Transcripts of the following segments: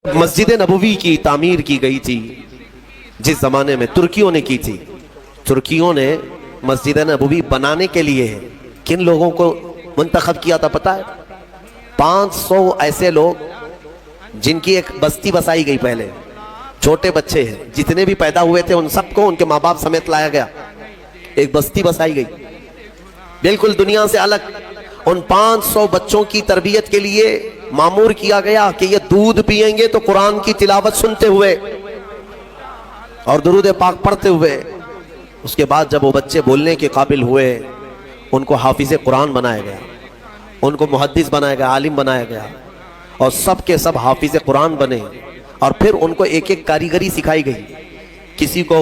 مسجد نبوی کی تعمیر کی گئی تھی جس زمانے میں ترکیوں نے کی تھی۔ ترکیوں نے مسجد نبوی بنانے کے لیے کن لوگوں کو منتخب کیا تھا پتہ ہے؟ 500 ایسے لوگ جن کی ایک بستی بسائی گئی، پہلے چھوٹے بچے ہیں جتنے بھی پیدا ہوئے تھے ان سب کو ان کے ماں باپ سمیت لایا گیا، ایک بستی بسائی گئی بالکل دنیا سے الگ۔ ان 500 بچوں کی تربیت کے لیے مامور کیا گیا کہ یہ دودھ پئیں گے تو قرآن کی تلاوت سنتے ہوئے اور درود پاک پڑھتے ہوئے۔ اس کے بعد جب وہ بچے بولنے کے قابل ہوئے ان کو حافظ قرآن بنایا گیا، ان کو محدث بنایا گیا، عالم بنایا گیا، اور سب کے سب حافظ قرآن بنے۔ اور پھر ان کو ایک ایک کاریگری سکھائی گئی، کسی کو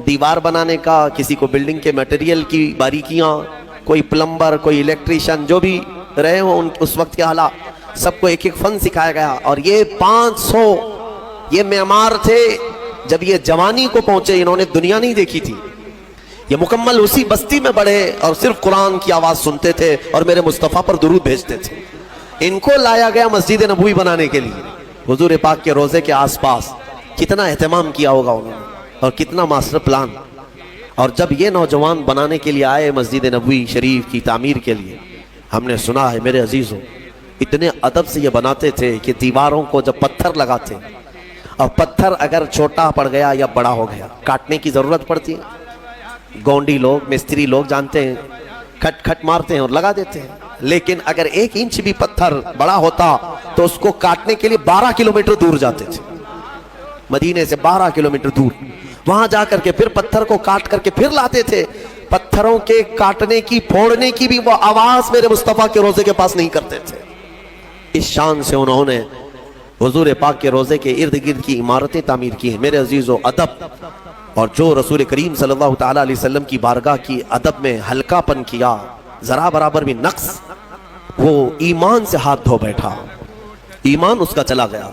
دیوار بنانے کا، کسی کو بلڈنگ کے میٹیریل کی باریکیاں، کوئی پلمبر، کوئی الیکٹریشن، جو بھی رہے ہوں اس وقت کے حالات، سب کو ایک ایک فن سکھایا گیا۔ اور یہ 500 یہ معمار تھے، جب یہ جوانی کو پہنچے انہوں نے دنیا نہیں دیکھی تھی، یہ مکمل اسی بستی میں بڑھے اور صرف قرآن کی آواز سنتے تھے اور میرے مصطفیٰ پر درود بھیجتے تھے۔ ان کو لایا گیا مسجد نبوی بنانے کے لیے، حضور پاک کے روضے کے آس پاس کتنا اہتمام کیا ہوگا انہوں نے اور کتنا ماسٹر پلان۔ اور جب یہ نوجوان بنانے کے لیے آئے مسجد نبوی شریف کی تعمیر کے لیے، ہم نے سنا ہے میرے عزیزوں اتنے ادب سے یہ بناتے تھے کہ دیواروں کو جب پتھر لگاتے اور پتھر اگر چھوٹا پڑ گیا یا بڑا ہو گیا کاٹنے کی ضرورت پڑتی ہے، گونڈی لوگ مستری لوگ جانتے ہیں، کھٹ کھٹ مارتے ہیں اور لگا دیتے ہیں، لیکن اگر 1 انچ بھی پتھر بڑا ہوتا تو اس کو کاٹنے کے لیے 12 کلومیٹر دور جاتے تھے، مدینے سے 12 کلومیٹر دور، وہاں جا کر کے پھر پتھر کو کاٹ کر کے پھر لاتے تھے۔ پتھروں کے کاٹنے کی پھوڑنے کی بھی وہ آواز میرے مصطفیٰ کے روضے کے پاس نہیں کرتے تھے۔ اس شان سے انہوں نے حضور پاک کے روضے کے ارد گرد کی عمارتیں تعمیر کی ہیں۔ میرے عزیزو ادب اور جو رسول کریم صلی اللہ تعالیٰ علیہ وسلم کی بارگاہ کی ادب میں ہلکا پن کیا، ذرا برابر بھی نقص، وہ ایمان سے ہاتھ دھو بیٹھا، ایمان اس کا چلا گیا۔